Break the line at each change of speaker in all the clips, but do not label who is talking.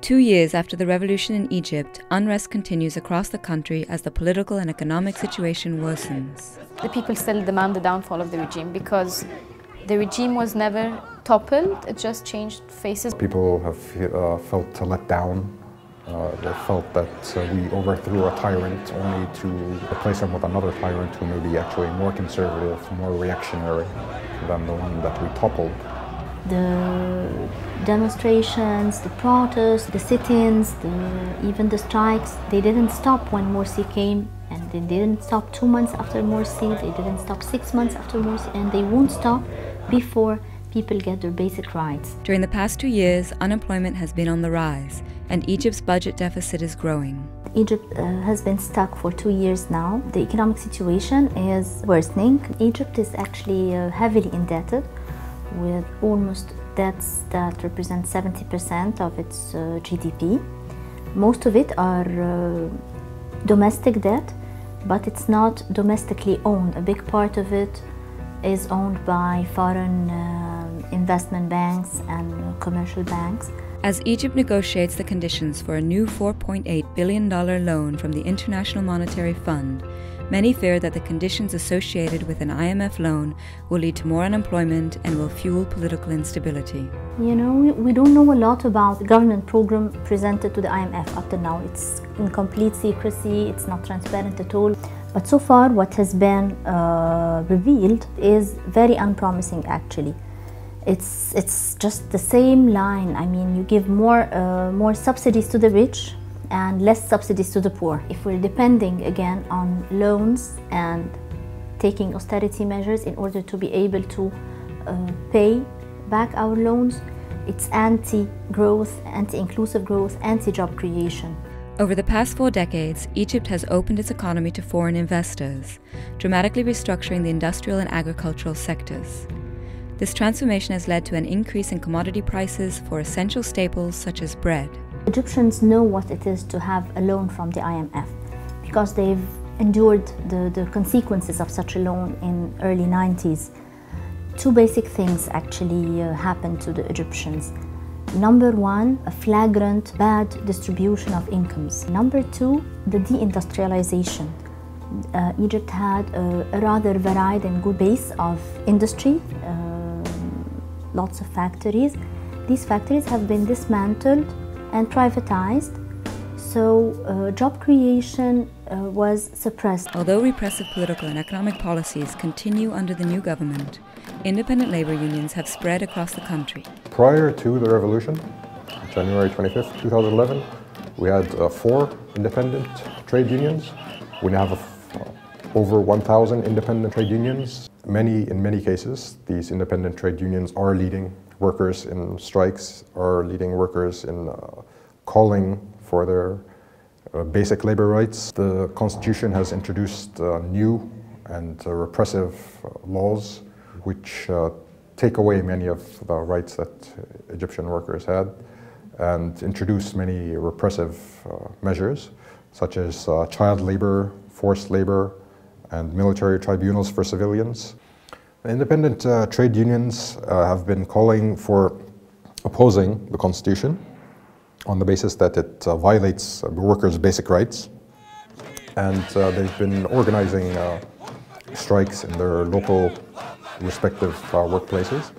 2 years after the revolution in Egypt, unrest continues across the country as the political and economic situation worsens.
The people still demand the downfall of the regime because the regime was never toppled, it just changed faces.
People have felt let down. They felt that we overthrew a tyrant only to replace him with another tyrant who may be actually more conservative, more reactionary than the one that we toppled.
The demonstrations, the protests, the sit-ins, even the strikes, they didn't stop when Morsi came, and they didn't stop 2 months after Morsi, they didn't stop 6 months after Morsi, and they won't stop before people get their basic rights.
During the past 2 years, unemployment has been on the rise, and Egypt's budget deficit is growing.
Egypt has been stuck for 2 years now. The economic situation is worsening. Egypt is actually heavily indebted, with almost debts that represent 70% of its GDP. Most of it are domestic debt, but it's not domestically owned. A big part of it is owned by foreign investment banks and commercial banks.
As Egypt negotiates the conditions for a new $4.8 billion loan from the International Monetary Fund, many fear that the conditions associated with an IMF loan will lead to more unemployment and will fuel political instability.
You know, we don't know a lot about the government program presented to the IMF up to now. It's in complete secrecy, it's not transparent at all. But so far what has been revealed is very unpromising actually. It's just the same line. I mean, you give more subsidies to the rich and less subsidies to the poor. If we're depending again on loans and taking austerity measures in order to be able to pay back our loans, it's anti-growth, anti-inclusive growth, anti-job creation.
Over the past 4 decades, Egypt has opened its economy to foreign investors, dramatically restructuring the industrial and agricultural sectors. This transformation has led to an increase in commodity prices for essential staples such as bread.
Egyptians know what it is to have a loan from the IMF because they've endured the consequences of such a loan in early 90s. 2 basic things actually happened to the Egyptians. Number 1, a flagrant bad distribution of incomes. Number 2, the deindustrialization. Egypt had a rather varied and good base of industry, lots of factories. These factories have been dismantled and privatized, so job creation was suppressed.
Although repressive political and economic policies continue under the new government, independent labor unions have spread across the country.
Prior to the revolution, January 25th, 2011, we had 4 independent trade unions. We now have over 1,000 independent trade unions. In many cases, these independent trade unions are leading workers in strikes, are leading workers in calling for their basic labor rights. The Constitution has introduced new and repressive laws which take away many of the rights that Egyptian workers had and introduce many repressive measures such as child labor, forced labor, and military tribunals for civilians. Independent trade unions have been calling for opposing the Constitution on the basis that it violates workers' basic rights. And they've been organizing strikes in their local respective workplaces.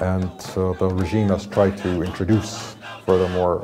And the regime has tried to introduce, furthermore,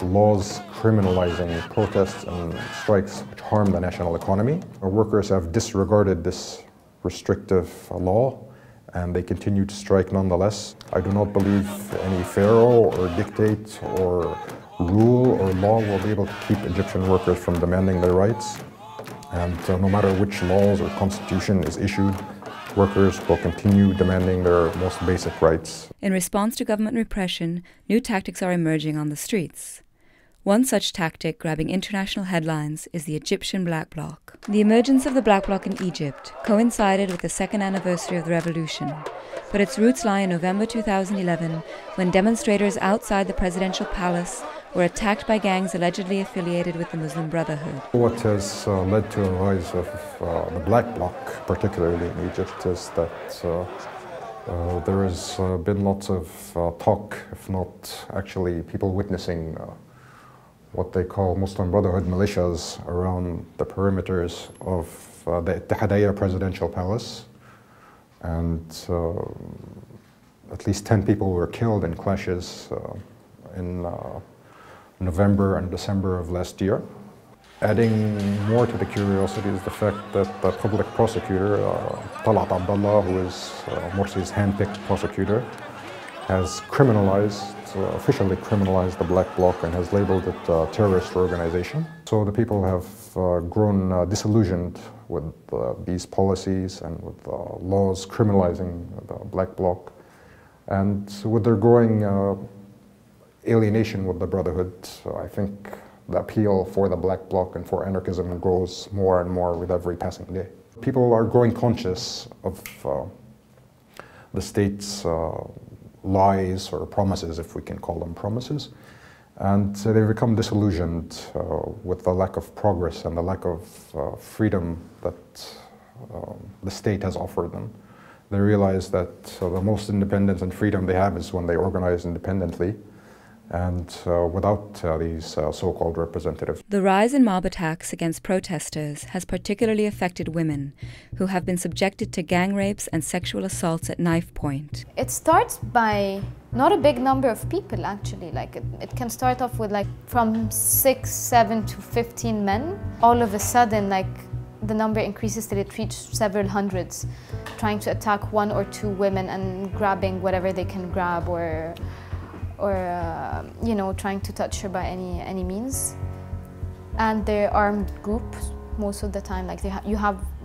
laws criminalizing protests and strikes which harm the national economy. Our workers have disregarded this restrictive law and they continue to strike nonetheless. I do not believe any pharaoh or dictate or rule or law will be able to keep Egyptian workers from demanding their rights. And no matter which laws or constitution is issued, workers will continue demanding their most basic rights.
In response to government repression, new tactics are emerging on the streets. One such tactic grabbing international headlines is the Egyptian Black Bloc. The emergence of the Black Bloc in Egypt coincided with the 2nd anniversary of the revolution, but its roots lie in November 2011 when demonstrators outside the presidential palace were attacked by gangs allegedly affiliated with the Muslim Brotherhood.
What has led to a rise of the Black Bloc, particularly in Egypt, is that There has been lots of talk, if not actually people witnessing what they call Muslim Brotherhood militias around the perimeters of the Ittihadiyya presidential palace. And at least 10 people were killed in clashes in November and December of last year. Adding more to the curiosity is the fact that the public prosecutor, Talat Abdullah, who is Morsi's hand-picked prosecutor, has officially criminalized the Black Bloc and has labeled it a terrorist organization. So the people have grown disillusioned with these policies and with laws criminalizing the Black Bloc. And with their growing alienation with the Brotherhood, I think the appeal for the Black Bloc and for anarchism grows more and more with every passing day. People are growing conscious of the state's lies or promises, if we can call them promises, and they've become disillusioned with the lack of progress and the lack of freedom that the state has offered them. They realize that the most independence and freedom they have is when they organize independently and without these so-called representatives.
The rise in mob attacks against protesters has particularly affected women, who have been subjected to gang rapes and sexual assaults at knife point.
It starts by not a big number of people, actually. Like it can start off with like from 6, 7 to 15 men. All of a sudden, like the number increases till it reaches several hundreds, trying to attack 1 or 2 women and grabbing whatever they can grab, or you know, trying to touch her by any means. And they're armed groups most of the time. Like they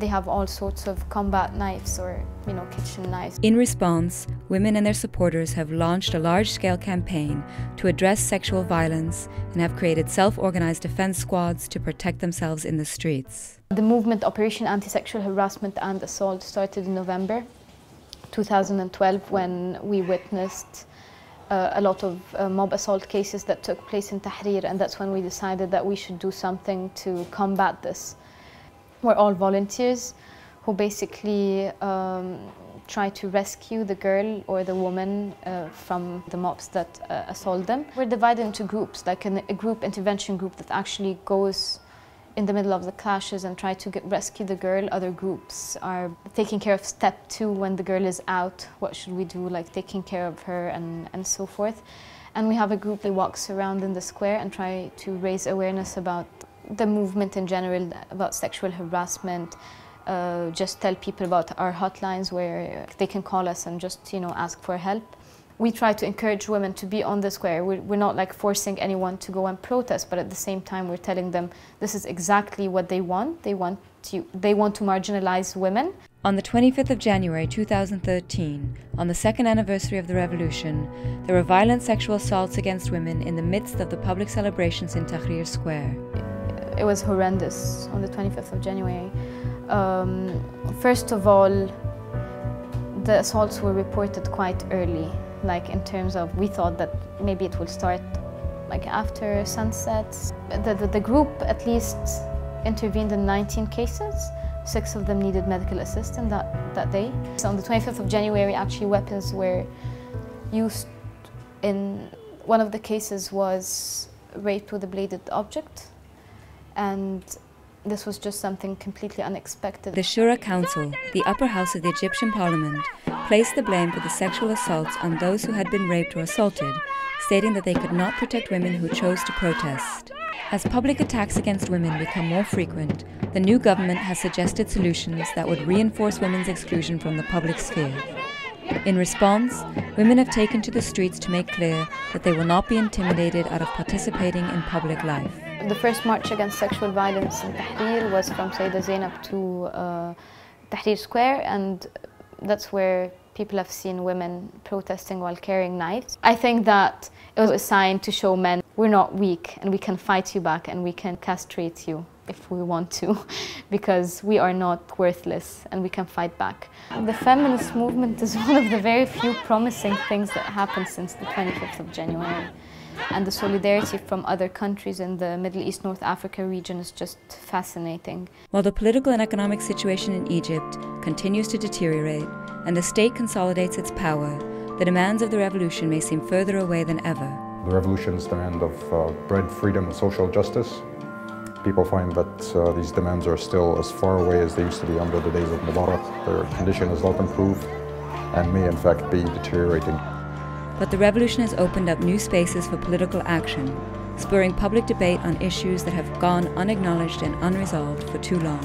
have all sorts of combat knives or, you know, kitchen knives.
In response, women and their supporters have launched a large-scale campaign to address sexual violence and have created self-organized defense squads to protect themselves in the streets.
The movement Operation Anti-Sexual Harassment and Assault started in November 2012 when we witnessed a lot of mob assault cases that took place in Tahrir, and that's when we decided that we should do something to combat this. We're all volunteers who basically try to rescue the girl or the woman from the mobs that assault them. We're divided into groups, like a group intervention group that actually goes in the middle of the clashes and try to rescue the girl. Other groups are taking care of step 2 when the girl is out. What should we do, like taking care of her and so forth. And we have a group that walks around in the square and try to raise awareness about the movement in general, about sexual harassment. Just tell people about our hotlines where they can call us and just, you know, ask for help. We try to encourage women to be on the square. We're not like forcing anyone to go and protest, but at the same time we're telling them this is exactly what they want. They want to marginalize women.
On the 25th of January 2013, on the 2nd anniversary of the revolution, there were violent sexual assaults against women in the midst of the public celebrations in Tahrir Square.
It was horrendous on the 25th of January. First of all, the assaults were reported quite early. Like in terms of, we thought that maybe it will start like after sunset. The group at least intervened in 19 cases. 6 of them needed medical assistance that day. So on the 25th of January, actually weapons were used. In one of the cases was rape with a bladed object, and this was just something completely unexpected.
The Shura Council, the upper house of the Egyptian parliament, placed the blame for the sexual assaults on those who had been raped or assaulted, stating that they could not protect women who chose to protest. As public attacks against women become more frequent, the new government has suggested solutions that would reinforce women's exclusion from the public sphere. In response, women have taken to the streets to make clear that they will not be intimidated out of participating in public life.
The first march against sexual violence in Tahrir was from Sayyidah Zainab to Tahrir Square, and that's where people have seen women protesting while carrying knives. I think that it was a sign to show men we're not weak and we can fight you back and we can castrate you if we want to, because we are not worthless and we can fight back. The feminist movement is one of the very few promising things that happened since the 25th of January. And the solidarity from other countries in the Middle East, North Africa region is just fascinating.
While the political and economic situation in Egypt continues to deteriorate, and the state consolidates its power, the demands of the revolution may seem further away than ever.
The revolution's demand of bread, freedom, and social justice, people find that these demands are still as far away as they used to be under the days of Mubarak. Their condition has not improved and may in fact be deteriorating.
But the revolution has opened up new spaces for political action, spurring public debate on issues that have gone unacknowledged and unresolved for too long.